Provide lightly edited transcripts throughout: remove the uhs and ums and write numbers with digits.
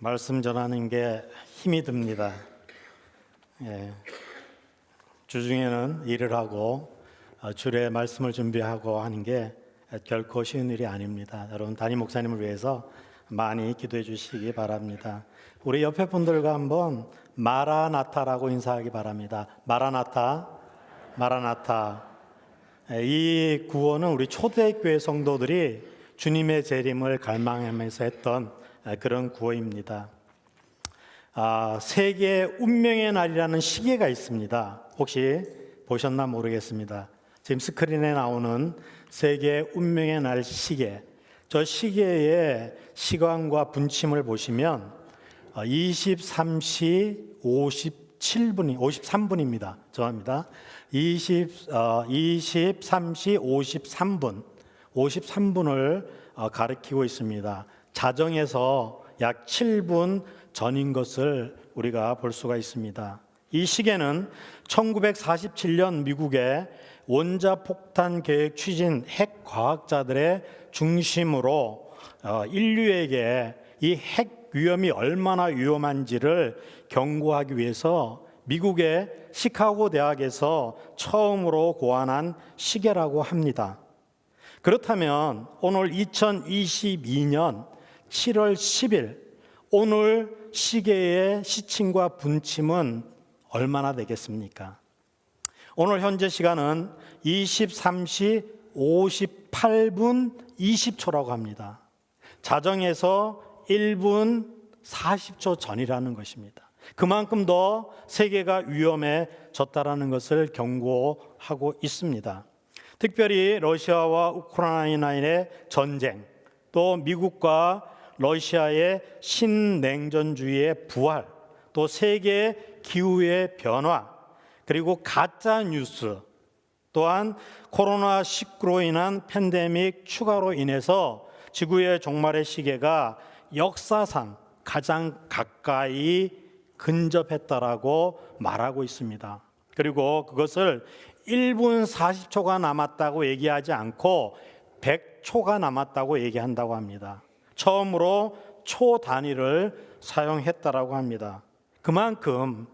말씀 전하는 게 힘이 듭니다. 주중에는 일을 하고 주일에 말씀을 준비하고 하는 게 결코 쉬운 일이 아닙니다. 여러분 담임 목사님을 위해서 많이 기도해 주시기 바랍니다. 우리 옆에 분들과 한번 마라나타라고 인사하기 바랍니다. 마라나타, 마라나타. 이 구호는 우리 초대교회 성도들이 주님의 재림을 갈망하면서 했던 그런 구호입니다. 세계 운명의 날이라는 시계가 있습니다. 혹시 보셨나 모르겠습니다. 지금 스크린에 나오는 세계 운명의 날 시계, 저 시계의 시간과 분침을 보시면 23시 53분입니다. 죄송합니다. 23시 53분을 가리키고 있습니다. 자정에서 약 7분 전인 것을 우리가 볼 수가 있습니다. 이 시계는 1947년 미국의 원자폭탄 계획 추진 핵 과학자들의 중심으로 인류에게 이 핵 위험이 얼마나 위험한지를 경고하기 위해서 미국의 시카고 대학에서 처음으로 고안한 시계라고 합니다. 그렇다면 오늘 2022년 7월 10일 오늘 시계의 시침과 분침은 얼마나 되겠습니까? 오늘 현재 시간은 23시 58분 20초라고 합니다. 자정에서 1분 40초 전이라는 것입니다. 그만큼 더 세계가 위험해졌다라는 것을 경고하고 있습니다. 특별히 러시아와 우크라이나의 전쟁, 또 미국과 러시아의 신냉전주의의 부활, 또 세계 기후의 변화, 그리고 가짜 뉴스, 또한 코로나19로 인한 팬데믹 추가로 인해서 지구의 종말의 시계가 역사상 가장 가까이 근접했다라고 말하고 있습니다. 그리고 그것을 1분 40초가 남았다고 얘기하지 않고 100초가 남았다고 얘기한다고 합니다. 처음으로 초 단위를 사용했다라고 합니다. 그만큼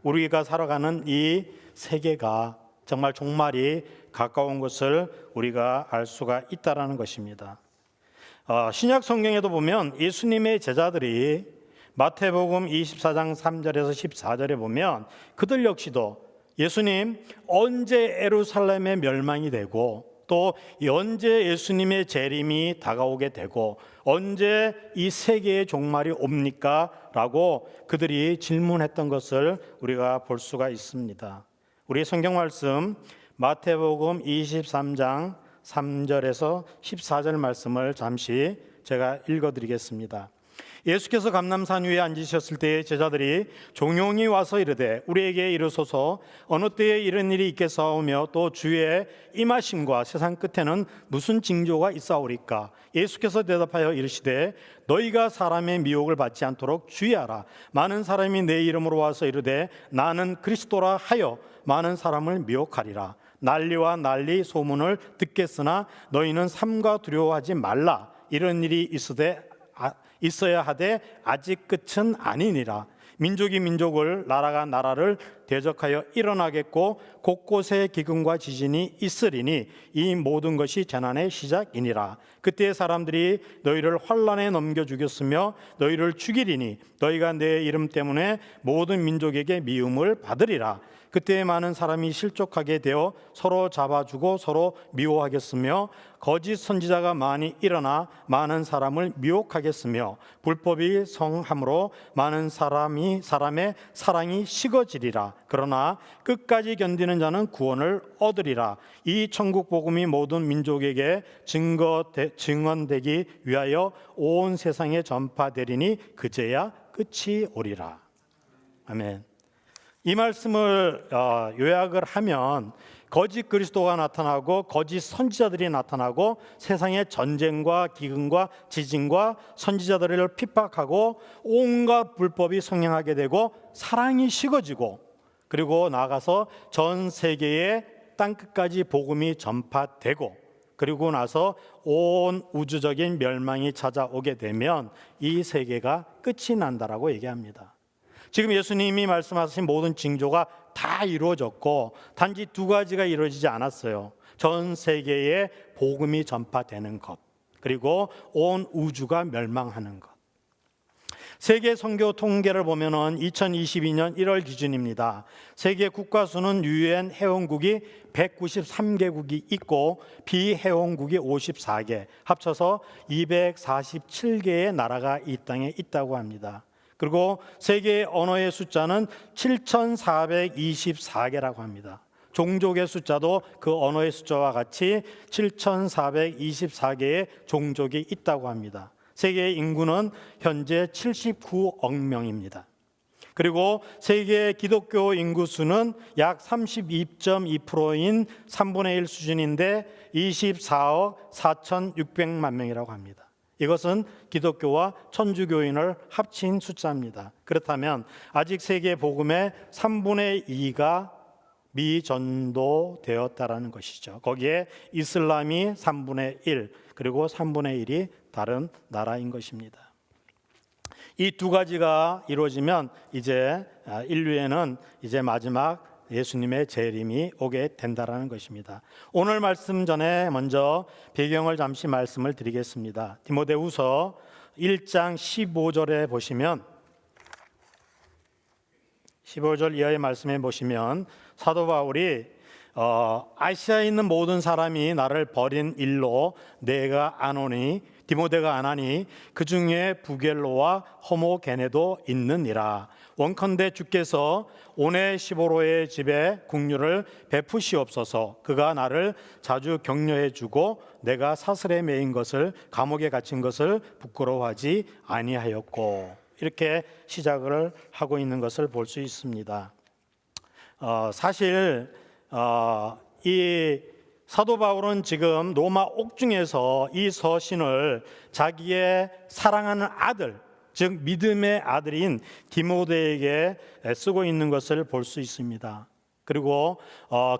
우리가 살아가는 이 세계가 정말 종말이 가까운 것을 우리가 알 수가 있다라는 것입니다. 신약 성경에도 보면 예수님의 제자들이 마태복음 24장 3절에서 14절에 보면 그들 역시도 예수님 언제 예루살렘의 멸망이 되고 또 언제 예수님의 재림이 다가오게 되고 언제 이 세계의 종말이 옵니까? 라고 그들이 질문했던 것을 우리가 볼 수가 있습니다. 우리 성경 말씀 마태복음 23장 3절에서 14절 말씀을 잠시 제가 읽어드리겠습니다. 예수께서 감람산 위에 앉으셨을 때에 제자들이 종용이 와서 이르되 우리에게 이르소서 어느 때에 이런 일이 있겠사오며 또 주의 임하심과 세상 끝에는 무슨 징조가 있사오리까? 예수께서 대답하여 이르시되 너희가 사람의 미혹을 받지 않도록 주의하라. 많은 사람이 내 이름으로 와서 이르되 나는 그리스도라 하여 많은 사람을 미혹하리라. 난리와 난리 소문을 듣겠으나 너희는 삼가 두려워하지 말라. 이런 일이 있어야 하되 아직 끝은 아니니라. 민족이 민족을 나라가 나라를 대적하여 일어나겠고 곳곳에 기근과 지진이 있으리니 이 모든 것이 재난의 시작이니라. 그때 사람들이 너희를 환난에 넘겨 죽였으며 너희를 죽이리니 너희가 내 이름 때문에 모든 민족에게 미움을 받으리라. 그때 많은 사람이 실족하게 되어 서로 잡아주고 서로 미워하겠으며 거짓 선지자가 많이 일어나 많은 사람을 미혹하겠으며 불법이 성함으로 많은 사람의 사랑이 식어지리라. 그러나 끝까지 견디는 자는 구원을 얻으리라. 이 천국 복음이 모든 민족에게 증언되기 위하여 온 세상에 전파되리니 그제야 끝이 오리라. 아멘. 이 말씀을 요약을 하면 거짓 그리스도가 나타나고 거짓 선지자들이 나타나고 세상에 전쟁과 기근과 지진과 선지자들을 핍박하고 온갖 불법이 성행하게 되고 사랑이 식어지고 그리고 나아가서 전 세계의 땅끝까지 복음이 전파되고 그리고 나서 온 우주적인 멸망이 찾아오게 되면 이 세계가 끝이 난다라고 얘기합니다. 지금 예수님이 말씀하신 모든 징조가 다 이루어졌고 단지 두 가지가 이루어지지 않았어요. 전 세계에 복음이 전파되는 것, 그리고 온 우주가 멸망하는 것. 세계 선교 통계를 보면은 2022년 1월 기준입니다. 세계 국가 수는 유엔 회원국이 193개국이 있고 비회원국이 54개, 합쳐서 247개의 나라가 이 땅에 있다고 합니다. 그리고 세계 언어의 숫자는 7,424개라고 합니다. 종족의 숫자도 그 언어의 숫자와 같이 7,424개의 종족이 있다고 합니다. 세계 인구는 현재 79억 명입니다. 그리고 세계 기독교 인구 수는 약 32.2%인 3분의 1 수준인데 24억 4,600만 명이라고 합니다. 이것은 기독교와 천주교인을 합친 숫자입니다. 그렇다면 아직 세계 복음의 3분의 2가 미전도되었다라는 것이죠. 거기에 이슬람이 3분의 1, 그리고 3분의 1이 다른 나라인 것입니다. 이 두 가지가 이루어지면 이제 인류에는 이제 마지막 예수님의 재림이 오게 된다라는 것입니다. 오늘 말씀 전에 먼저 배경을 잠시 말씀을 드리겠습니다. 디모데후서 1장 15절에 보시면 15절 이하의 말씀에 보시면 사도 바울이 아시아에 있는 모든 사람이 나를 버린 일로 내가 아노니 디모데가 아나니 그 중에 부겔로와 호모게네도 있느니라. 원컨대 주께서 오네시보로의 집에 국류를 베푸시옵소서. 그가 나를 자주 격려해 주고 내가 사슬에 매인 것을 감옥에 갇힌 것을 부끄러워하지 아니하였고, 이렇게 시작을 하고 있는 것을 볼 수 있습니다. 사실 이 사도 바울은 지금 로마 옥중에서 이 서신을 자기의 사랑하는 아들, 즉 믿음의 아들인 디모데에게 쓰고 있는 것을 볼 수 있습니다. 그리고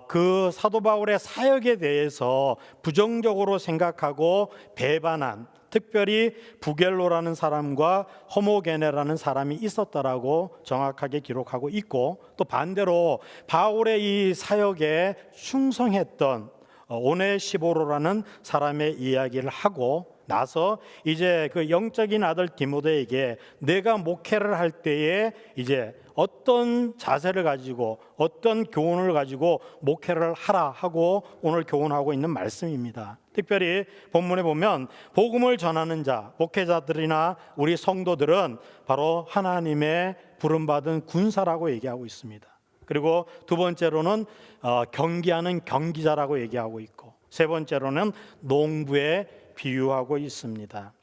그 사도 바울의 사역에 대해서 부정적으로 생각하고 배반한, 특별히 부겔로라는 사람과 호모게네라는 사람이 있었다라고 정확하게 기록하고 있고, 또 반대로 바울의 이 사역에 충성했던 오네시보로라는 사람의 이야기를 하고 나서 이제 그 영적인 아들 디모데에게 내가 목회를 할 때에 이제 어떤 자세를 가지고 어떤 교훈을 가지고 목회를 하라 하고 오늘 교훈하고 있는 말씀입니다. 특별히 본문에 보면 복음을 전하는 자, 목회자들이나 우리 성도들은 바로 하나님의 부름받은 군사라고 얘기하고 있습니다. 그리고 두 번째로는 경기하는 경기자라고 얘기하고 있고, 세 번째로는 농부에 비유하고 있습니다.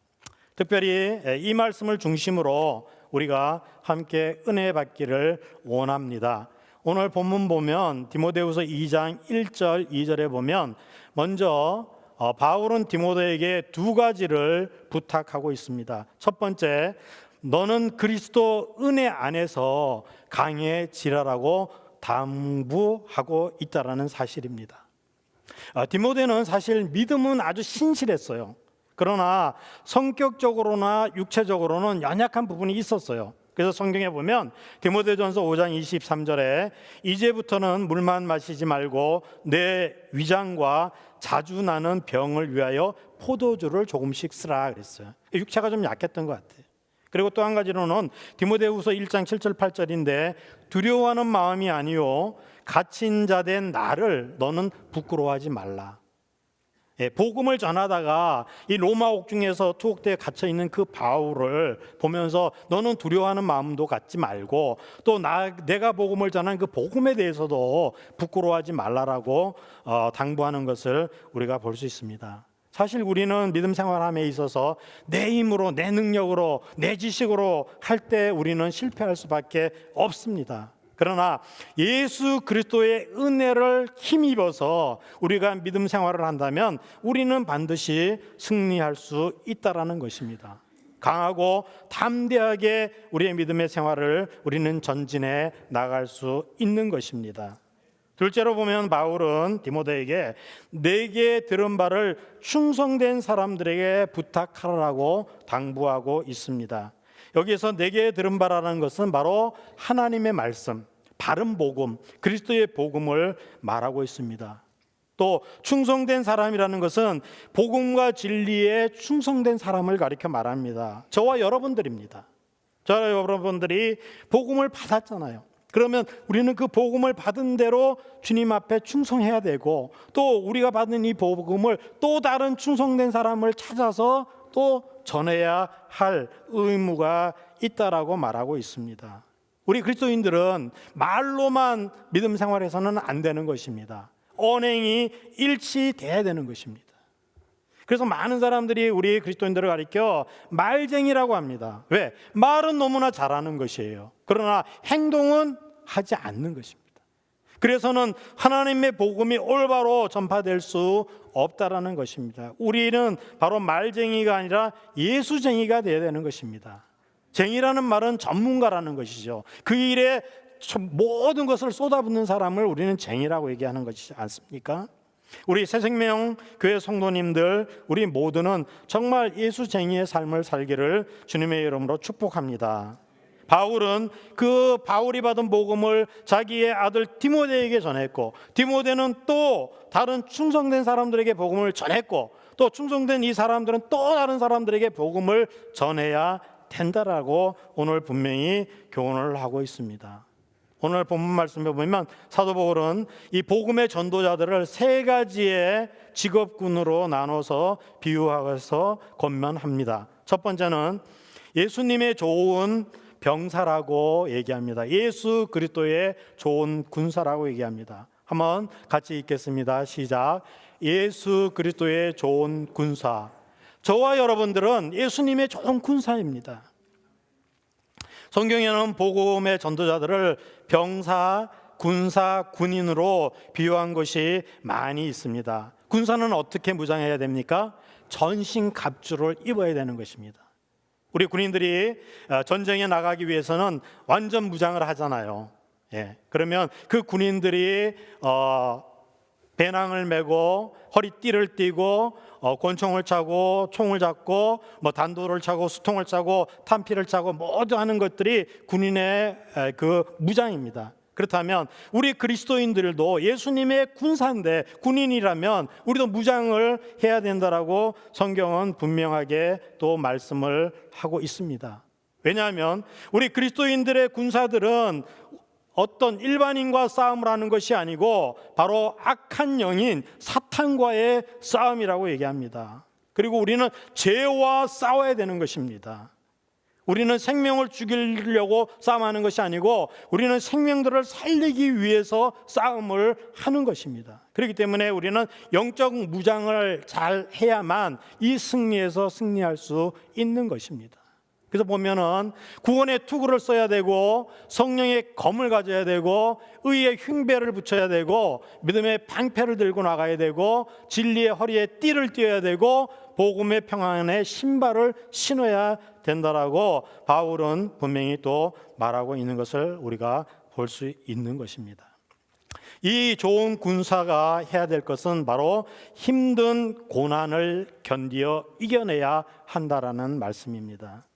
특별히 이 말씀을 중심으로 우리가 함께 은혜 받기를 원합니다. 오늘 본문 보면 디모데후서 2장 1절 2절에 보면 먼저 바울은 디모데에게 두 가지를 부탁하고 있습니다. 첫 번째, 너는 그리스도 은혜 안에서 강해지라라고 당부하고 있다라는 사실입니다. 디모데는 사실 믿음은 아주 신실했어요. 그러나 성격적으로나 육체적으로는 연약한 부분이 있었어요. 그래서 성경에 보면 디모데전서 5장 23절에 이제부터는 물만 마시지 말고 내 위장과 자주 나는 병을 위하여 포도주를 조금씩 쓰라 그랬어요. 육체가 좀 약했던 것 같아요. 그리고 또 한 가지로는 디모데후서 1장 7절 8절인데 두려워하는 마음이 아니요 갇힌 자 된 나를 너는 부끄러워하지 말라. 복음을 전하다가 이 로마 옥중에서 투옥대에 갇혀 있는 그 바울을 보면서 너는 두려워하는 마음도 갖지 말고 또 내가 복음을 전한 그 복음에 대해서도 부끄러워하지 말라라고 당부하는 것을 우리가 볼 수 있습니다. 사실 우리는 믿음 생활함에 있어서 내 힘으로, 내 능력으로, 내 지식으로 할 때 우리는 실패할 수밖에 없습니다. 그러나 예수 그리스도의 은혜를 힘입어서 우리가 믿음 생활을 한다면 우리는 반드시 승리할 수 있다라는 것입니다. 강하고 담대하게 우리의 믿음의 생활을 우리는 전진해 나갈 수 있는 것입니다. 둘째로 보면 바울은 디모데에게 내게 들은 바를 충성된 사람들에게 부탁하라고 당부하고 있습니다. 여기에서 내게 들은 바라는 것은 바로 하나님의 말씀, 바른 복음, 그리스도의 복음을 말하고 있습니다. 또 충성된 사람이라는 것은 복음과 진리에 충성된 사람을 가리켜 말합니다. 저와 여러분들입니다. 저와 여러분들이 복음을 받았잖아요. 그러면 우리는 그 복음을 받은 대로 주님 앞에 충성해야 되고, 또 우리가 받은 이 복음을 또 다른 충성된 사람을 찾아서 또 전해야 할 의무가 있다라고 말하고 있습니다. 우리 그리스도인들은 말로만 믿음 생활에서는 안 되는 것입니다. 언행이 일치돼야 되는 것입니다. 그래서 많은 사람들이 우리 그리스도인들을 가리켜 말쟁이라고 합니다. 왜? 말은 너무나 잘하는 것이에요. 그러나 행동은 하지 않는 것입니다. 그래서는 하나님의 복음이 올바로 전파될 수 없다라는 것입니다. 우리는 바로 말쟁이가 아니라 예수쟁이가 되어야 되는 것입니다. 쟁이라는 말은 전문가라는 것이죠. 그 일에 모든 것을 쏟아붓는 사람을 우리는 쟁이라고 얘기하는 것이지 않습니까? 우리 새생명 교회 성도님들, 우리 모두는 정말 예수쟁이의 삶을 살기를 주님의 이름으로 축복합니다. 바울은 그 바울이 받은 복음을 자기의 아들 디모데에게 전했고, 디모데는 또 다른 충성된 사람들에게 복음을 전했고, 또 충성된 이 사람들은 또 다른 사람들에게 복음을 전해야 된다라고 오늘 분명히 교훈을 하고 있습니다. 오늘 본문 말씀에 보면 사도 바울은 이 복음의 전도자들을 세 가지의 직업군으로 나눠서 비유하여서 권면합니다. 첫 번째는 예수님의 좋은 병사라고 얘기합니다. 예수 그리스도의 좋은 군사라고 얘기합니다. 한번 같이 읽겠습니다. 시작. 예수 그리스도의 좋은 군사. 저와 여러분들은 예수님의 좋은 군사입니다. 성경에는 복음의 전도자들을 병사, 군사, 군인으로 비유한 것이 많이 있습니다. 군사는 어떻게 무장해야 됩니까? 전신갑주를 입어야 되는 것입니다. 우리 군인들이 전쟁에 나가기 위해서는 완전 무장을 하잖아요. 그러면 그 군인들이 배낭을 메고 허리띠를 띠고 권총을 차고 총을 잡고 단도를 차고 수통을 차고 탄피를 차고 모두 하는 것들이 군인의 그 무장입니다. 그렇다면 우리 그리스도인들도 예수님의 군사인데 군인이라면 우리도 무장을 해야 된다라고 성경은 분명하게 또 말씀을 하고 있습니다. 왜냐하면 우리 그리스도인들의 군사들은 어떤 일반인과 싸움을 하는 것이 아니고 바로 악한 영인 사탄과의 싸움이라고 얘기합니다. 그리고 우리는 죄와 싸워야 되는 것입니다. 우리는 생명을 죽이려고 싸움하는 것이 아니고 우리는 생명들을 살리기 위해서 싸움을 하는 것입니다. 그렇기 때문에 우리는 영적 무장을 잘 해야만 이 승리에서 승리할 수 있는 것입니다. 그래서 보면은 구원의 투구를 써야 되고 성령의 검을 가져야 되고 의의 흉배를 붙여야 되고 믿음의 방패를 들고 나가야 되고 진리의 허리에 띠를 띄어야 되고 복음의 평안의 신발을 신어야 된다라고 바울은 분명히 또 말하고 있는 것을 우리가 볼 수 있는 것입니다. 이 좋은 군사가 해야 될 것은 바로 힘든 고난을 견디어 이겨내야 한다라는 말씀입니다.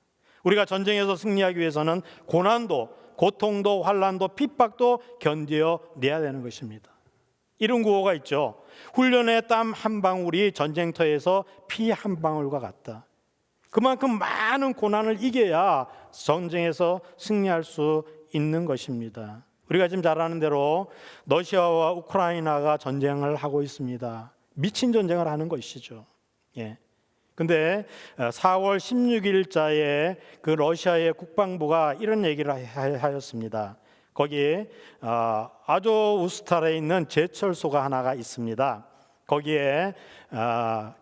우리가 전쟁에서 승리하기 위해서는 고난도, 고통도, 환난도, 핍박도 견디어 내야 되는 것입니다. 이런 구호가 있죠. 훈련의 땀 한 방울이 전쟁터에서 피 한 방울과 같다. 그만큼 많은 고난을 이겨야 전쟁에서 승리할 수 있는 것입니다. 우리가 지금 잘 아는 대로 러시아와 우크라이나가 전쟁을 하고 있습니다. 미친 전쟁을 하는 것이죠. 근데 4월 16일자에 그 러시아의 국방부가 이런 얘기를 하였습니다. 거기에 아조우스탈에 있는 제철소가 하나가 있습니다. 거기에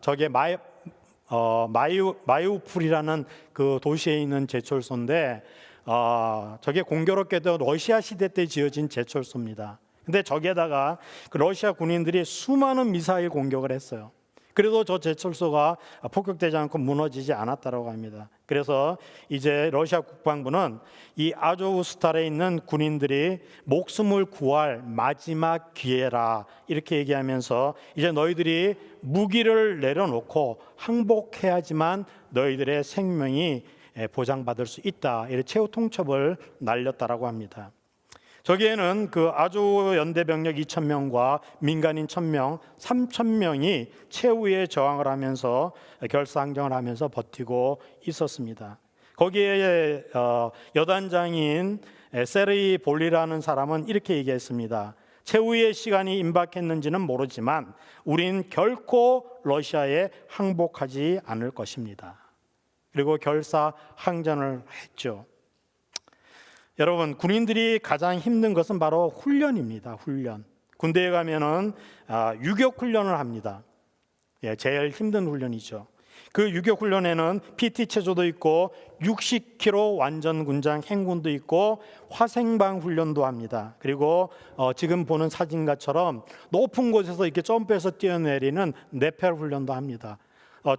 저게 마리우폴이라는 그 도시에 있는 제철소인데 저게 공교롭게도 러시아 시대 때 지어진 제철소입니다. 근데 저기에다가 그 러시아 군인들이 수많은 미사일 공격을 했어요. 그래도 저 제철소가 폭격되지 않고 무너지지 않았다고 합니다. 그래서 이제 러시아 국방부는 이 아조우스탈에 있는 군인들이 목숨을 구할 마지막 기회라 이렇게 얘기하면서 이제 너희들이 무기를 내려놓고 항복해야지만 너희들의 생명이 보장받을 수 있다. 이렇게 최후 통첩을 날렸다라고 합니다. 저기에는 그 아조 연대 병력 2,000명과 민간인 1,000명, 3,000명이 최후의 저항을 하면서 결사항전을 하면서 버티고 있었습니다. 거기에 여단장인 세르이 볼리라는 사람은 이렇게 얘기했습니다. 최후의 시간이 임박했는지는 모르지만 우린 결코 러시아에 항복하지 않을 것입니다. 그리고 결사항전을 했죠. 여러분, 군인들이 가장 힘든 것은 바로 훈련입니다. 훈련. 군대에 가면은 유격 훈련을 합니다. 제일 힘든 훈련이죠. 그 유격 훈련에는 PT 체조도 있고 60km 완전 군장 행군도 있고 화생방 훈련도 합니다. 그리고 지금 보는 사진과처럼 높은 곳에서 이렇게 점프해서 뛰어내리는 네펠 훈련도 합니다.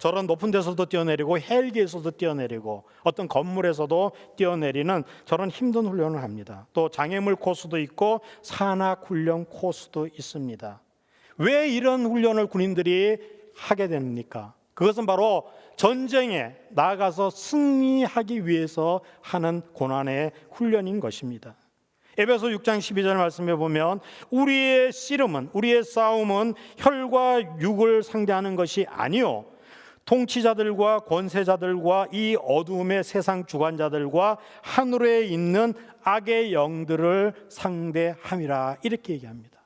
저런 높은 데서도 뛰어내리고 헬기에서도 뛰어내리고 어떤 건물에서도 뛰어내리는 저런 힘든 훈련을 합니다. 또 장애물 코스도 있고 산악 훈련 코스도 있습니다. 왜 이런 훈련을 군인들이 하게 됩니까? 그것은 바로 전쟁에 나아가서 승리하기 위해서 하는 고난의 훈련인 것입니다. 에베소 6장 12절 말씀에 보면 우리의 씨름은, 우리의 싸움은 혈과 육을 상대하는 것이 아니요 통치자들과 권세자들과 이 어두움의 세상 주관자들과 하늘에 있는 악의 영들을 상대함이라 이렇게 얘기합니다.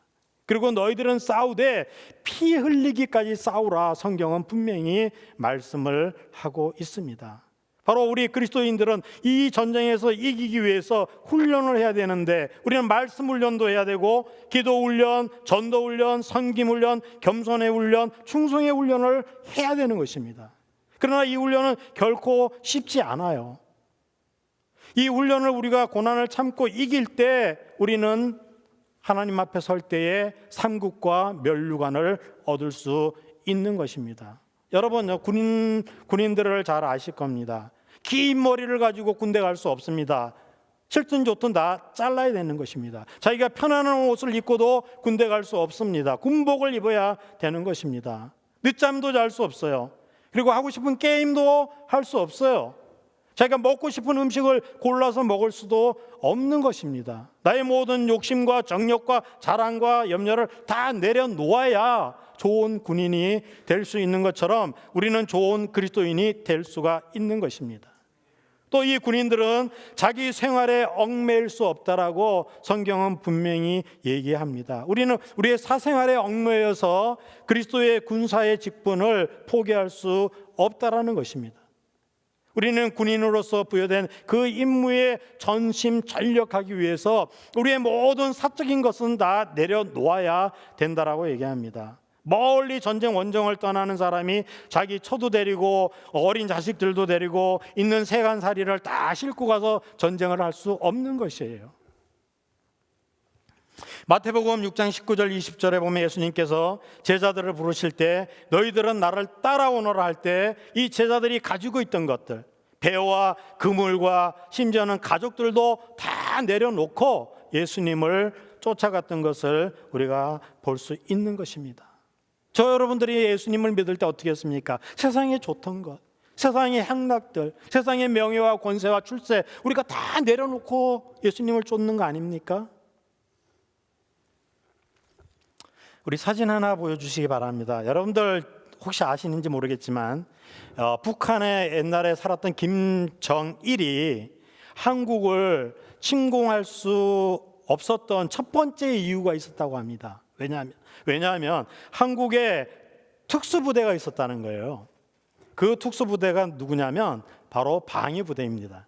그리고 너희들은 싸우되 피 흘리기까지 싸우라 성경은 분명히 말씀을 하고 있습니다. 바로 우리 그리스도인들은 이 전쟁에서 이기기 위해서 훈련을 해야 되는데 우리는 말씀 훈련도 해야 되고 기도 훈련, 전도 훈련, 섬김 훈련, 겸손의 훈련, 충성의 훈련을 해야 되는 것입니다. 그러나 이 훈련은 결코 쉽지 않아요. 이 훈련을 우리가 고난을 참고 이길 때 우리는 하나님 앞에 설 때에 삼국과 면류관을 얻을 수 있는 것입니다. 여러분, 군인들을 잘 아실 겁니다. 긴 머리를 가지고 군대 갈 수 없습니다. 싫든 좋든 다 잘라야 되는 것입니다. 자기가 편안한 옷을 입고도 군대 갈 수 없습니다. 군복을 입어야 되는 것입니다. 늦잠도 잘 수 없어요. 그리고 하고 싶은 게임도 할 수 없어요. 자기가 먹고 싶은 음식을 골라서 먹을 수도 없는 것입니다. 나의 모든 욕심과 정력과 자랑과 염려를 다 내려놓아야 좋은 군인이 될 수 있는 것처럼 우리는 좋은 그리스도인이 될 수가 있는 것입니다. 또 이 군인들은 자기 생활에 얽매일 수 없다라고 성경은 분명히 얘기합니다. 우리는 우리의 사생활에 얽매여서 그리스도의 군사의 직분을 포기할 수 없다라는 것입니다. 우리는 군인으로서 부여된 그 임무에 전심전력하기 위해서 우리의 모든 사적인 것은 다 내려놓아야 된다라고 얘기합니다. 멀리 전쟁 원정을 떠나는 사람이 자기 처도 데리고 어린 자식들도 데리고 있는 세간살이를 다 싣고 가서 전쟁을 할 수 없는 것이에요. 마태복음 6장 19절 20절에 보면 예수님께서 제자들을 부르실 때 너희들은 나를 따라오너라 할 때 이 제자들이 가지고 있던 것들, 배와 그물과 심지어는 가족들도 다 내려놓고 예수님을 쫓아갔던 것을 우리가 볼 수 있는 것입니다. 저 여러분들이 예수님을 믿을 때 어떻게 했습니까? 세상에 좋던 것, 세상의 향락들, 세상의 명예와 권세와 출세 우리가 다 내려놓고 예수님을 쫓는 거 아닙니까? 우리 사진 하나 보여주시기 바랍니다. 여러분들 혹시 아시는지 모르겠지만 북한에 옛날에 살았던 김정일이 한국을 침공할 수 없었던 첫 번째 이유가 있었다고 합니다. 왜냐하면 한국에 특수부대가 있었다는 거예요. 그 특수부대가 누구냐면 바로 방위부대입니다.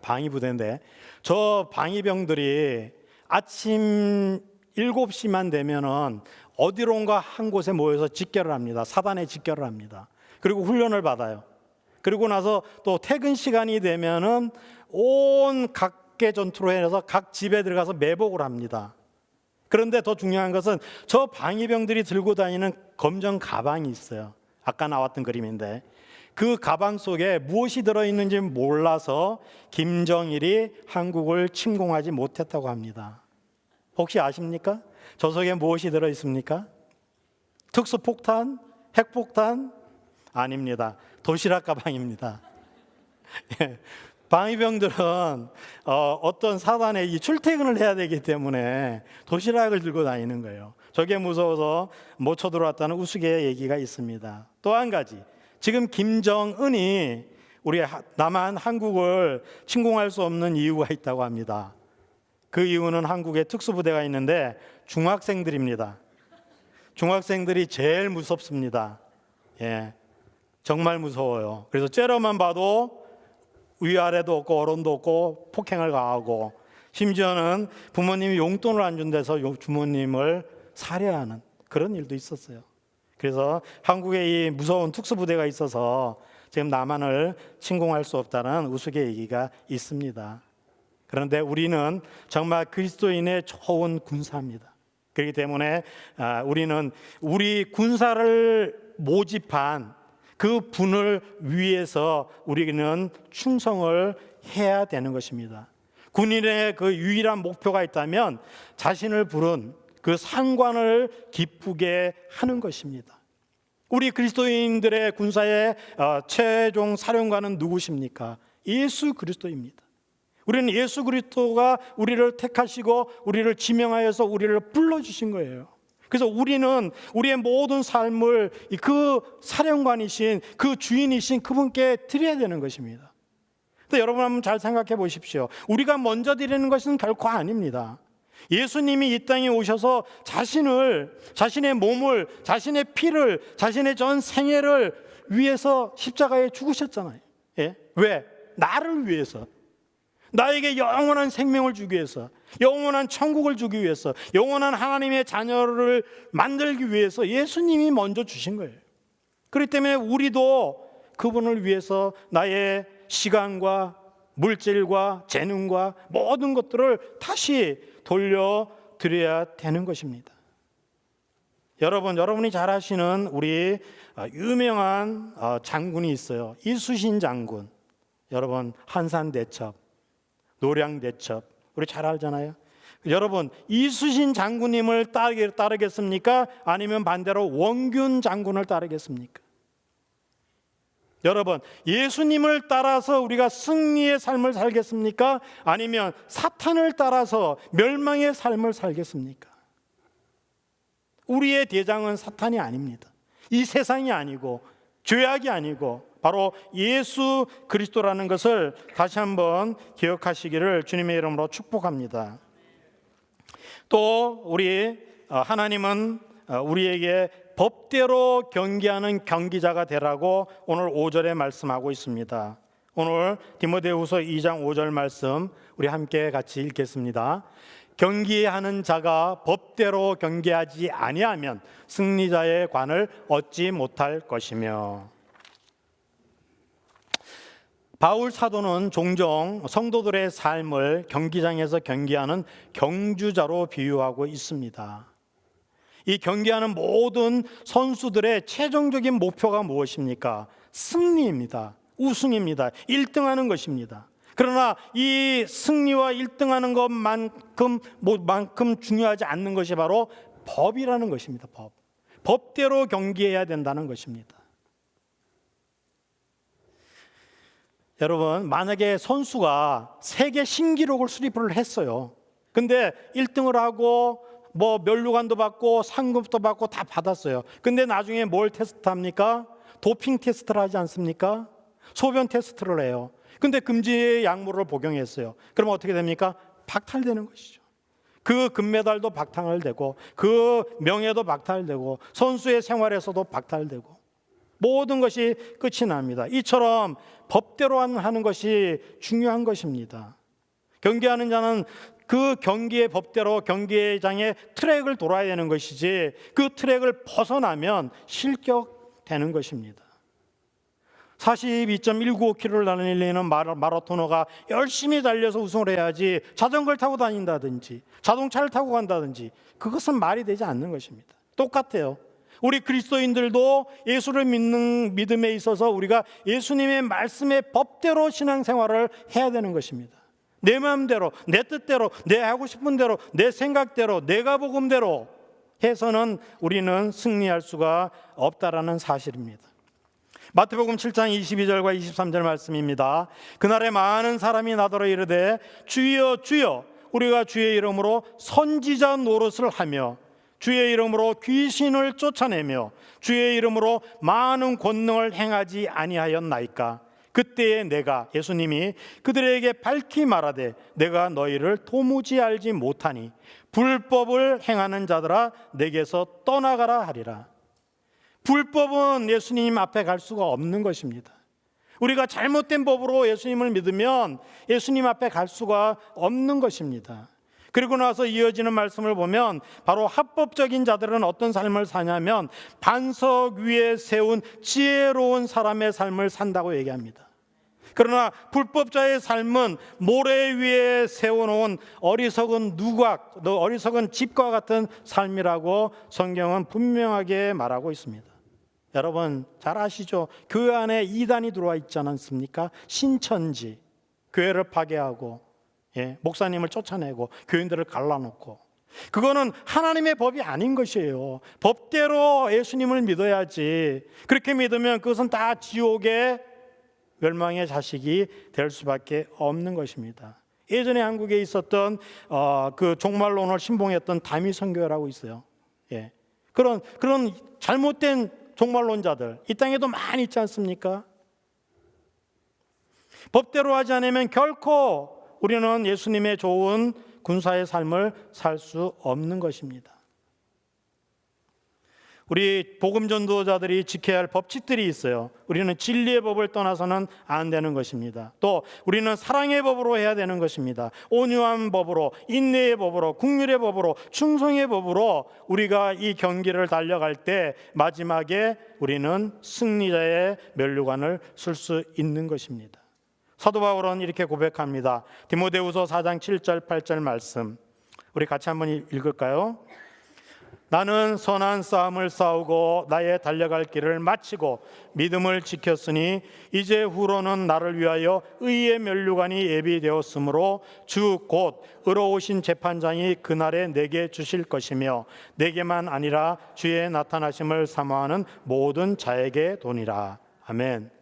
방위부대인데 저 방위병들이 아침 7시만 되면은 어디론가 한 곳에 모여서 직결을 합니다. 사단에 직결을 합니다. 그리고 훈련을 받아요. 그리고 나서 또 퇴근 시간이 되면은 온 각계 전투로 해서 각 집에 들어가서 매복을 합니다. 그런데 더 중요한 것은 저 방위병들이 들고 다니는 검정 가방이 있어요. 아까 나왔던 그림인데 그 가방 속에 무엇이 들어있는지 몰라서 김정일이 한국을 침공하지 못했다고 합니다. 혹시 아십니까? 저 속에 무엇이 들어있습니까? 특수폭탄? 핵폭탄? 아닙니다. 도시락 가방입니다. 방위병들은 어떤 사단에 출퇴근을 해야 되기 때문에 도시락을 들고 다니는 거예요. 저게 무서워서 못 쳐들어왔다는 우스개 얘기가 있습니다. 또 한 가지, 지금 김정은이 우리 남한 한국을 침공할 수 없는 이유가 있다고 합니다. 그 이유는 한국에 특수부대가 있는데 중학생들입니다. 중학생들이 제일 무섭습니다. 정말 무서워요. 그래서 째려만 봐도 위아래도 없고 어른도 없고 폭행을 가하고 심지어는 부모님이 용돈을 안 준 데서 부모님을 살해하는 그런 일도 있었어요. 그래서 한국에 이 무서운 특수부대가 있어서 지금 남한을 침공할 수 없다는 우스개 얘기가 있습니다. 그런데 우리는 정말 그리스도인의 좋은 군사입니다. 그렇기 때문에 우리는 우리 군사를 모집한 그 분을 위해서 우리는 충성을 해야 되는 것입니다. 군인의 그 유일한 목표가 있다면 자신을 부른 그 상관을 기쁘게 하는 것입니다. 우리 그리스도인들의 군사의 최종 사령관은 누구십니까? 예수 그리스도입니다. 우리는 예수 그리스도가 우리를 택하시고 우리를 지명하여서 우리를 불러주신 거예요. 그래서 우리는 우리의 모든 삶을 그 사령관이신 그 주인이신 그분께 드려야 되는 것입니다. 근데 여러분 한번 잘 생각해 보십시오. 우리가 먼저 드리는 것은 결코 아닙니다. 예수님이 이 땅에 오셔서 자신의 몸을, 자신의 피를, 자신의 전 생애를 위해서 십자가에 죽으셨잖아요. 왜? 나를 위해서. 나에게 영원한 생명을 주기 위해서, 영원한 천국을 주기 위해서, 영원한 하나님의 자녀를 만들기 위해서 예수님이 먼저 주신 거예요. 그렇기 때문에 우리도 그분을 위해서 나의 시간과 물질과 재능과 모든 것들을 다시 돌려드려야 되는 것입니다. 여러분이 잘 아시는 우리 유명한 장군이 있어요. 이수신 장군. 여러분 한산대첩, 노량대첩 우리 잘 알잖아요. 여러분 이수신 장군님을 따르겠습니까? 아니면 반대로 원균 장군을 따르겠습니까? 여러분 예수님을 따라서 우리가 승리의 삶을 살겠습니까? 아니면 사탄을 따라서 멸망의 삶을 살겠습니까? 우리의 대장은 사탄이 아닙니다. 이 세상이 아니고 죄악이 아니고 바로 예수 그리스도라는 것을 다시 한번 기억하시기를 주님의 이름으로 축복합니다. 또 우리 하나님은 우리에게 법대로 경기하는 경기자가 되라고 오늘 5절에 말씀하고 있습니다. 오늘 디모데후서 2장 5절 말씀 우리 함께 같이 읽겠습니다. 경기하는 자가 법대로 경기하지 아니하면 승리자의 관을 얻지 못할 것이며. 바울 사도는 종종 성도들의 삶을 경기장에서 경기하는 경주자로 비유하고 있습니다. 이 경기하는 모든 선수들의 최종적인 목표가 무엇입니까? 승리입니다. 우승입니다. 1등하는 것입니다. 그러나 이 승리와 1등하는 것만큼 중요하지 않는 것이 바로 법이라는 것입니다. 법대로 경기해야 된다는 것입니다. 여러분 만약에 선수가 세계 신기록을 수립을 했어요. 근데 1등을 하고 면류관도 받고 상금도 받고 다 받았어요. 근데 나중에 뭘 테스트합니까? 도핑 테스트를 하지 않습니까? 소변 테스트를 해요. 근데 금지 약물을 복용했어요. 그럼 어떻게 됩니까? 박탈되는 것이죠. 그 금메달도 박탈되고 그 명예도 박탈되고 선수의 생활에서도 박탈되고 모든 것이 끝이 납니다. 이처럼 법대로 하는 것이 중요한 것입니다. 경기하는 자는 그 경기의 법대로 경기장의 트랙을 돌아야 되는 것이지 그 트랙을 벗어나면 실격되는 것입니다. 42.195km를 달리는 마라토너가 열심히 달려서 우승을 해야지 자전거를 타고 다닌다든지 자동차를 타고 간다든지 그것은 말이 되지 않는 것입니다. 똑같아요. 우리 그리스도인들도 예수를 믿는 믿음에 있어서 우리가 예수님의 말씀의 법대로 신앙생활을 해야 되는 것입니다. 내 마음대로, 내 뜻대로, 내 하고 싶은 대로, 내 생각대로, 내가 복음대로 해서는 우리는 승리할 수가 없다라는 사실입니다. 마태복음 7장 22절과 23절 말씀입니다. 그날에 많은 사람이 나더러 이르되 주여 주여 우리가 주의 이름으로 선지자 노릇을 하며 주의 이름으로 귀신을 쫓아내며 주의 이름으로 많은 권능을 행하지 아니하였나이까. 그때에 내가 예수님이 그들에게 밝히 말하되 내가 너희를 도무지 알지 못하니 불법을 행하는 자들아 내게서 떠나가라 하리라. 불법은 예수님 앞에 갈 수가 없는 것입니다. 우리가 잘못된 법으로 예수님을 믿으면 예수님 앞에 갈 수가 없는 것입니다. 그리고 나서 이어지는 말씀을 보면 바로 합법적인 자들은 어떤 삶을 사냐면 반석 위에 세운 지혜로운 사람의 삶을 산다고 얘기합니다. 그러나 불법자의 삶은 모래 위에 세워놓은 어리석은 누각, 어리석은 집과 같은 삶이라고 성경은 분명하게 말하고 있습니다. 여러분 잘 아시죠? 교회 안에 이단이 들어와 있지 않습니까? 신천지, 교회를 파괴하고 목사님을 쫓아내고 교인들을 갈라놓고, 그거는 하나님의 법이 아닌 것이에요. 법대로 예수님을 믿어야지. 그렇게 믿으면 그것은 다 지옥의 멸망의 자식이 될 수밖에 없는 것입니다. 예전에 한국에 있었던 그 종말론을 신봉했던 다미 선교회라고 있어요. 그런 잘못된 종말론자들 이 땅에도 많이 있지 않습니까? 법대로 하지 않으면 결코 우리는 예수님의 좋은 군사의 삶을 살 수 없는 것입니다. 우리 복음 전도자들이 지켜야 할 법칙들이 있어요. 우리는 진리의 법을 떠나서는 안 되는 것입니다. 또 우리는 사랑의 법으로 해야 되는 것입니다. 온유한 법으로, 인내의 법으로, 긍휼의 법으로, 충성의 법으로 우리가 이 경기를 달려갈 때 마지막에 우리는 승리자의 면류관을 쓸 수 있는 것입니다. 사도 바울은 이렇게 고백합니다. 디모데후서 4장 7절 8절 말씀 우리 같이 한번 읽을까요? 나는 선한 싸움을 싸우고 나의 달려갈 길을 마치고 믿음을 지켰으니 이제 후로는 나를 위하여 의의 면류관이 예비되었으므로 주 곧 의로우신 재판장이 그날에 내게 주실 것이며 내게만 아니라 주의 나타나심을 사모하는 모든 자에게 도니라. 아멘.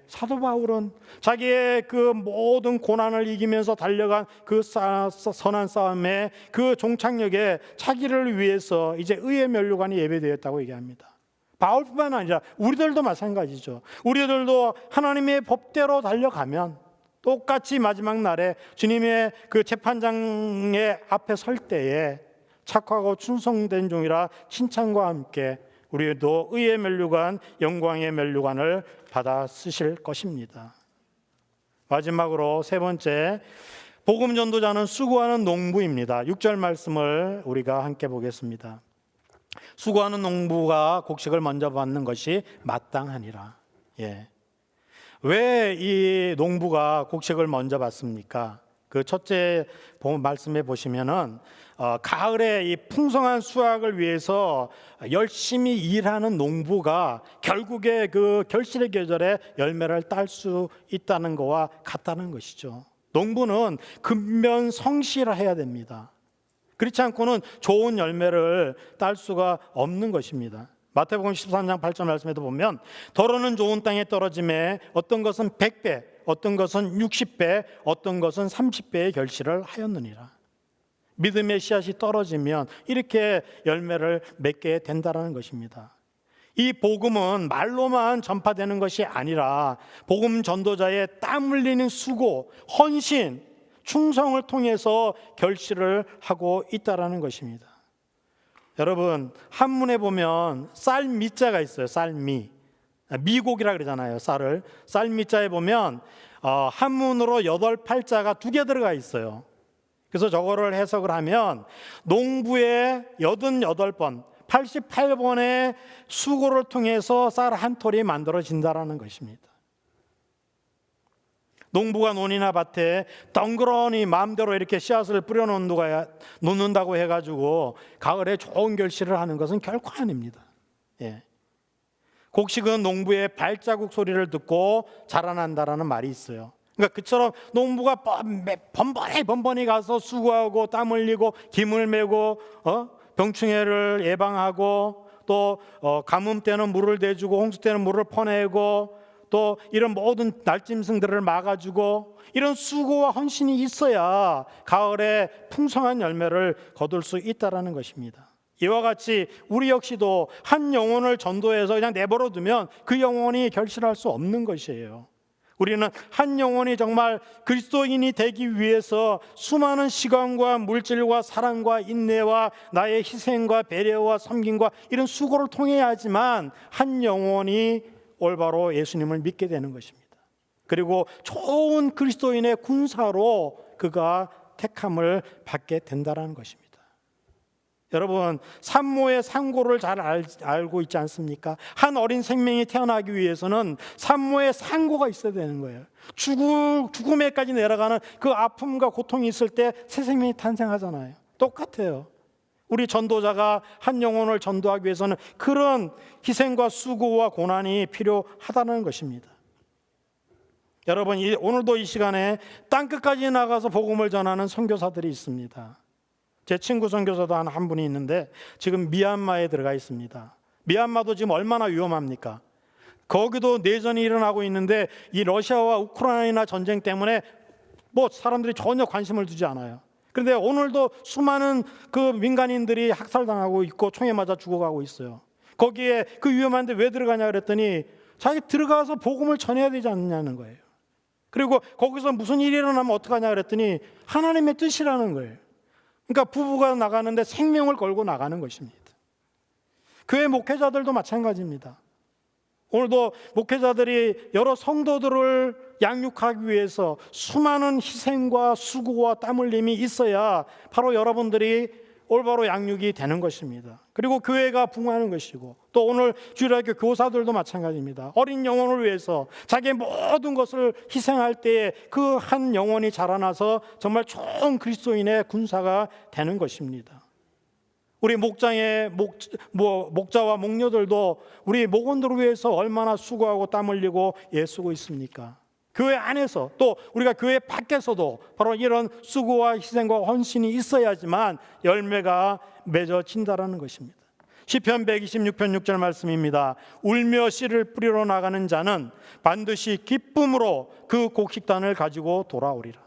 사도 바울은 자기의 그 모든 고난을 이기면서 달려간 그 선한 싸움의 그 종착역에 자기를 위해서 이제 의의 면류관이 예배되었다고 얘기합니다. 바울뿐만 아니라 우리들도 마찬가지죠. 우리들도 하나님의 법대로 달려가면 똑같이 마지막 날에 주님의 그 재판장의 앞에 설 때에 착하고 충성된 종이라 칭찬과 함께 우리도 의의 면류관, 영광의 면류관을 받아 쓰실 것입니다. 마지막으로 세 번째, 복음 전도자는 수고하는 농부입니다. 6절 말씀을 우리가 함께 보겠습니다. 수고하는 농부가 곡식을 먼저 받는 것이 마땅하니라. 왜 이 농부가 곡식을 먼저 받습니까? 그 첫째 말씀에 보시면은 가을에 이 풍성한 수확을 위해서 열심히 일하는 농부가 결국에 그 결실의 계절에 열매를 딸 수 있다는 것과 같다는 것이죠. 농부는 근면성실해야 됩니다. 그렇지 않고는 좋은 열매를 딸 수가 없는 것입니다. 마태복음 13장 8절 말씀에도 보면 더러는 좋은 땅에 떨어짐에 어떤 것은 100배, 어떤 것은 60배, 어떤 것은 30배의 결실을 하였느니라. 믿음의 씨앗이 떨어지면 이렇게 열매를 맺게 된다는 것입니다. 이 복음은 말로만 전파되는 것이 아니라 복음 전도자의 땀 흘리는 수고, 헌신, 충성을 통해서 결실을 하고 있다는 것입니다. 여러분, 한문에 보면 쌀미자가 있어요. 쌀미, 미곡이라 그러잖아요. 쌀미자에 보면 한문으로 8팔자가 2개 들어가 있어요. 그래서 저거를 해석을 하면 농부의 88번, 88번의 수고를 통해서 쌀 한 톨이 만들어진다라는 것입니다. 농부가 논이나 밭에 덩그러니 마음대로 이렇게 씨앗을 뿌려놓는다고 해가지고 가을에 좋은 결실을 하는 것은 결코 아닙니다. 곡식은 농부의 발자국 소리를 듣고 자라난다라는 말이 있어요. 그러니까 그처럼 농부가 번번이 가서 수고하고 땀 흘리고 김을 메고 병충해를 예방하고 또 가뭄 때는 물을 대주고 홍수 때는 물을 퍼내고 또 이런 모든 날짐승들을 막아주고 이런 수고와 헌신이 있어야 가을에 풍성한 열매를 거둘 수 있다라는 것입니다. 이와 같이 우리 역시도 한 영혼을 전도해서 그냥 내버려 두면 그 영혼이 결실할 수 없는 것이에요. 우리는 한 영혼이 정말 그리스도인이 되기 위해서 수많은 시간과 물질과 사랑과 인내와 나의 희생과 배려와 섬김과 이런 수고를 통해야지만 한 영혼이 올바로 예수님을 믿게 되는 것입니다. 그리고 좋은 그리스도인의 군사로 그가 택함을 받게 된다는 것입니다. 여러분, 산모의 상고를 잘 알고 있지 않습니까? 한 어린 생명이 태어나기 위해서는 산모의 상고가 있어야 되는 거예요. 죽음에까지 내려가는 그 아픔과 고통이 있을 때 새 생명이 탄생하잖아요. 똑같아요. 우리 전도자가 한 영혼을 전도하기 위해서는 그런 희생과 수고와 고난이 필요하다는 것입니다. 여러분, 오늘도 이 시간에 땅끝까지 나가서 복음을 전하는 선교사들이 있습니다. 제 친구 선교사도 한 분이 있는데 지금 미얀마에 들어가 있습니다. 미얀마도 지금 얼마나 위험합니까? 거기도 내전이 일어나고 있는데 이 러시아와 우크라이나 전쟁 때문에 사람들이 전혀 관심을 두지 않아요. 그런데 오늘도 수많은 그 민간인들이 학살당하고 있고 총에 맞아 죽어가고 있어요. 거기에 그 위험한데 왜 들어가냐 그랬더니 자기 들어가서 복음을 전해야 되지 않느냐는 거예요. 그리고 거기서 무슨 일이 일어나면 어떡하냐 그랬더니 하나님의 뜻이라는 거예요. 그러니까 부부가 나가는데 생명을 걸고 나가는 것입니다. 교회 목회자들도 마찬가지입니다. 오늘도 목회자들이 여러 성도들을 양육하기 위해서 수많은 희생과 수고와 땀 흘림이 있어야 바로 여러분들이 올바로 양육이 되는 것입니다. 그리고 교회가 부흥하는 것이고 또 오늘 주일학교 교사들도 마찬가지입니다. 어린 영혼을 위해서 자기의 모든 것을 희생할 때에 그 한 영혼이 자라나서 정말 좋은 그리스도인의 군사가 되는 것입니다. 우리 목자와 목녀들도 우리 목원들을 위해서 얼마나 수고하고 땀 흘리고 애쓰고 있습니까? 교회 안에서 또 우리가 교회 밖에서도 바로 이런 수고와 희생과 헌신이 있어야지만 열매가 맺어진다라는 것입니다. 시편 126편 6절 말씀입니다. 울며 씨를 뿌리러 나가는 자는 반드시 기쁨으로 그 곡식단을 가지고 돌아오리라.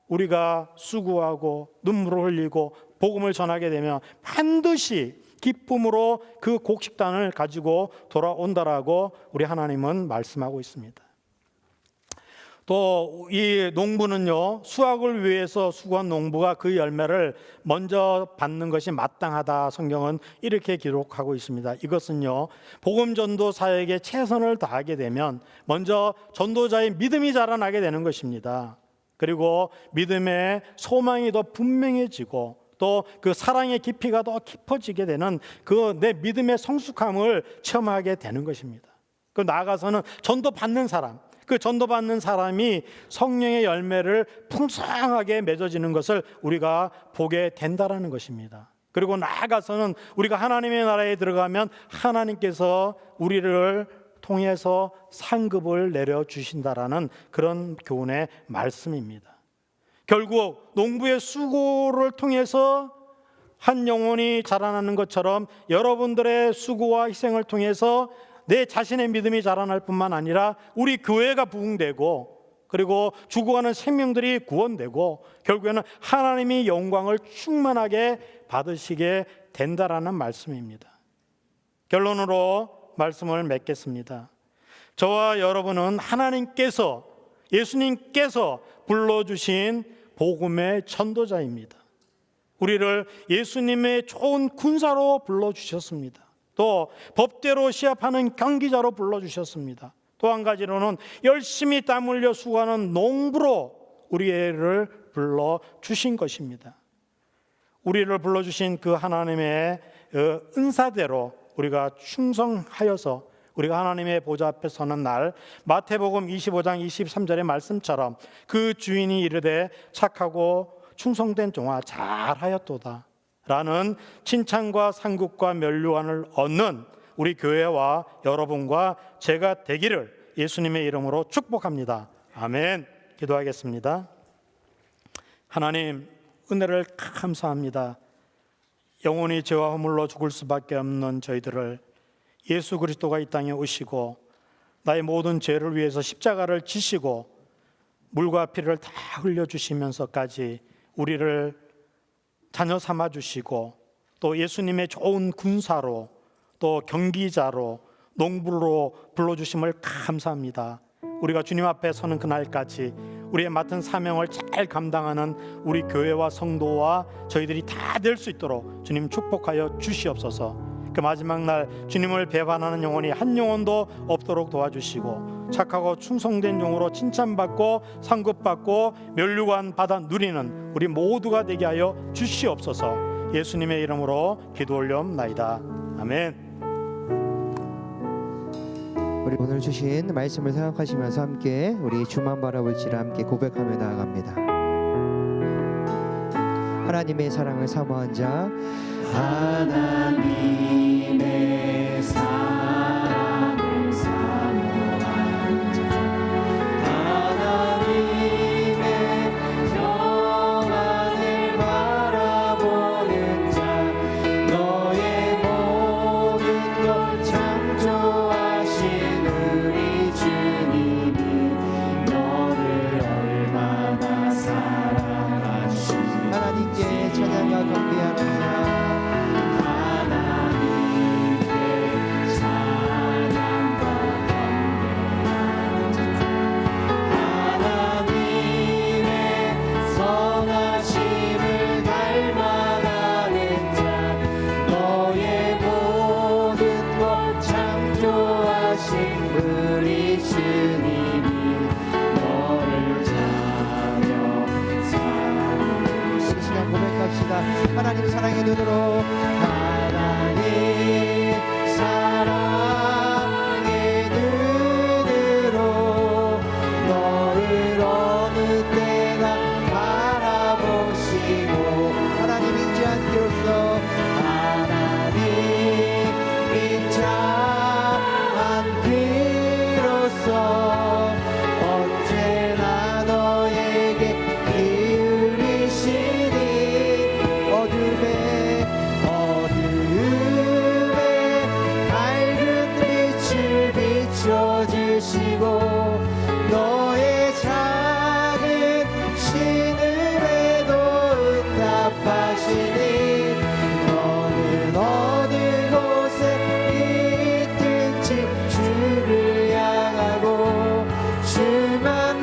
우리가 수고하고 눈물을 흘리고 복음을 전하게 되면 반드시 기쁨으로 그 곡식단을 가지고 돌아온다라고 우리 하나님은 말씀하고 있습니다. 또 이 농부는요, 수확을 위해서 수고한 농부가 그 열매를 먼저 받는 것이 마땅하다. 성경은 이렇게 기록하고 있습니다. 이것은요, 복음 전도 사역에 최선을 다하게 되면 먼저 전도자의 믿음이 자라나게 되는 것입니다. 그리고 믿음의 소망이 더 분명해지고 또 그 사랑의 깊이가 더 깊어지게 되는 그 내 믿음의 성숙함을 체험하게 되는 것입니다. 그 나아가서는 전도받는 사람, 그 전도받는 사람이 성령의 열매를 풍성하게 맺어지는 것을 우리가 보게 된다라는 것입니다. 그리고 나아가서는 우리가 하나님의 나라에 들어가면 하나님께서 우리를 통해서 상급을 내려주신다라는 그런 교훈의 말씀입니다. 결국 농부의 수고를 통해서 한 영혼이 자라나는 것처럼 여러분들의 수고와 희생을 통해서 내 자신의 믿음이 자라날 뿐만 아니라 우리 교회가 부흥되고 그리고 죽어가는 생명들이 구원되고 결국에는 하나님이 영광을 충만하게 받으시게 된다라는 말씀입니다. 결론으로 말씀을 맺겠습니다. 저와 여러분은 하나님께서 예수님께서 불러주신 복음의 전도자입니다. 우리를 예수님의 좋은 군사로 불러주셨습니다. 또 법대로 시합하는 경기자로 불러주셨습니다. 또 한 가지로는 열심히 땀 흘려 수고하는 농부로 우리를 불러주신 것입니다. 우리를 불러주신 그 하나님의 은사대로 우리가 충성하여서 우리가 하나님의 보좌 앞에 서는 날, 마태복음 25장 23절의 말씀처럼 그 주인이 이르되 착하고 충성된 종아 잘하였도다 라는 칭찬과 상급과 면류관을 얻는 우리 교회와 여러분과 제가 되기를 예수님의 이름으로 축복합니다. 아멘. 기도하겠습니다. 하나님, 은혜를 감사합니다. 영원히 죄와 허물로 죽을 수밖에 없는 저희들을 예수 그리스도가 이 땅에 오시고 나의 모든 죄를 위해서 십자가를 지시고 물과 피를 다 흘려주시면서까지 우리를 자녀 삼아 주시고 또 예수님의 좋은 군사로 또 경기자로 농부로 불러주심을 감사합니다. 우리가 주님 앞에 서는 그날까지 우리의 맡은 사명을 잘 감당하는 우리 교회와 성도와 저희들이 다 될 수 있도록 주님 축복하여 주시옵소서. 그 마지막 날 주님을 배반하는 영혼이 한 영혼도 없도록 도와주시고 착하고 충성된 종으로 칭찬받고 상급받고 면류관 받아 누리는 우리 모두가 되게 하여 주시옵소서. 예수님의 이름으로 기도 올려옵나이다. 아멘. 우리 오늘 주신 말씀을 생각하시면서 함께 우리 주만 바라볼지라 함께 고백하며 나아갑니다. 하나님의 사랑을 사모한 자, 하나님의 사랑을 사모한 자, 하나님의 평안을 바라보는 자, 너의 모든 걸 창조하신 우리 주님이 너를 얼마나 사랑하시는지 하나님께 찬양과 경배하는 자, 우리 주님이 너를 자녀 삼으시니. 이 시간 고백합시다. 하나님 사랑의 눈으로, 하나님 사랑의 눈으로 너를 어느 때나 바라보시고 하나님 인자한 귀로서 하나님 인자한 귀로서 언제나 너에게 기울이시니 어둠에 밝은 빛을 비춰주시고 너의 작은 신음에도 응답하시니 너는 어느 곳에 있든지 주를 향하고 주만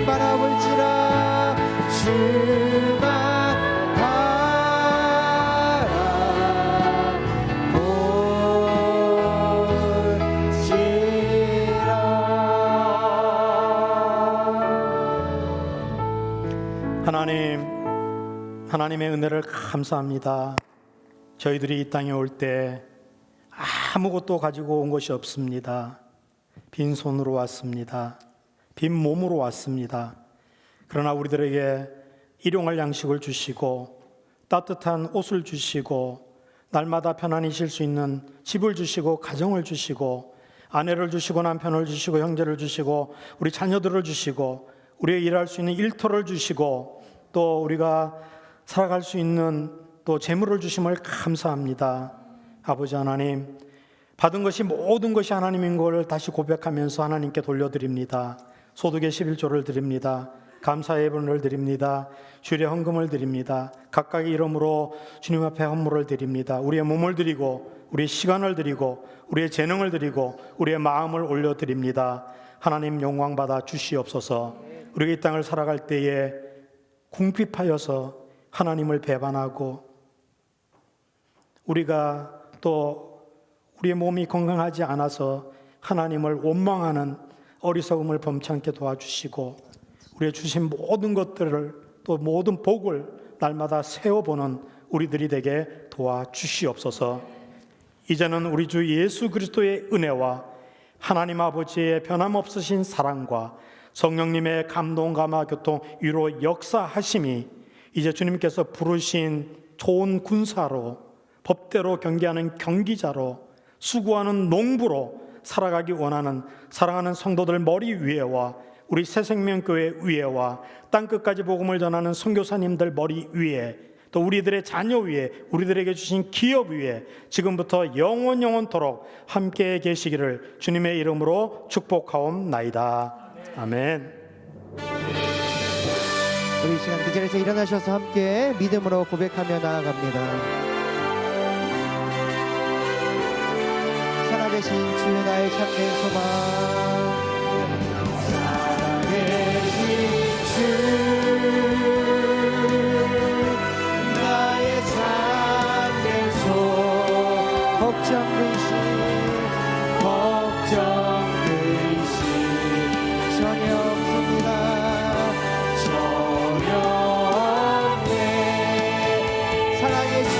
바라볼지라 주만 하나님의 은혜를 감사합니다. 저희들이 이 땅에 올 때 아무것도 가지고 온 것이 없습니다. 빈손으로 왔습니다. 빈 몸으로 왔습니다. 그러나 우리들에게 일용할 양식을 주시고 따뜻한 옷을 주시고 날마다 편안히 쉴 수 있는 집을 주시고 가정을 주시고 아내를 주시고 남편을 주시고 형제를 주시고 우리 자녀들을 주시고 우리의 일할 수 있는 일터를 주시고 또 우리가 살아갈 수 있는 또 재물을 주심을 감사합니다. 아버지 하나님, 받은 것이 모든 것이 하나님인 걸 다시 고백하면서 하나님께 돌려드립니다. 소득의 11조를 드립니다. 감사의 예물을 드립니다. 주일의 헌금을 드립니다. 각각의 이름으로 주님 앞에 헌물을 드립니다. 우리의 몸을 드리고 우리의 시간을 드리고 우리의 재능을 드리고 우리의 마음을 올려드립니다. 하나님 영광 받아 주시옵소서. 우리가 이 땅을 살아갈 때에 궁핍하여서 하나님을 배반하고 우리가 또 우리의 몸이 건강하지 않아서 하나님을 원망하는 어리석음을 범치 않게 도와주시고 우리의 주신 모든 것들을 또 모든 복을 날마다 세워보는 우리들이 되게 도와주시옵소서. 이제는 우리 주 예수 그리스도의 은혜와 하나님 아버지의 변함없으신 사랑과 성령님의 감동, 감화, 교통, 위로 역사하심이 이제 주님께서 부르신 좋은 군사로, 법대로 경계하는 경기자로, 수고하는 농부로 살아가기 원하는 사랑하는 성도들 머리 위에와 우리 새생명교회 위에와 땅끝까지 복음을 전하는 선교사님들 머리 위에, 또 우리들의 자녀 위에, 우리들에게 주신 기업 위에 지금부터 영원토록 함께 계시기를 주님의 이름으로 축복하옵나이다. 아멘. 우리 이 시간 그 자리에서 일어나셔서 함께 믿음으로 고백하며 나아갑니다. 살아계신 주 나의 참된 소망, 살아계신 주 나의 참된 소망, 걱정 근심 전혀 없습니다. 전혀 없네. 사랑의 주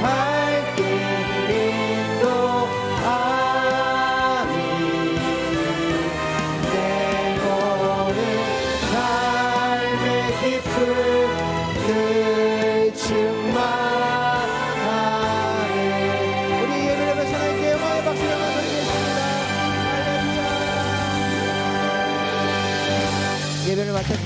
밝게 인도하니 내 모든 삶의 기쁨을 충만하네. 우리 예배를 하나님께 영광의 박수를 한번 드리겠습니다. 할렐루야. 예배를 마쳤습니다.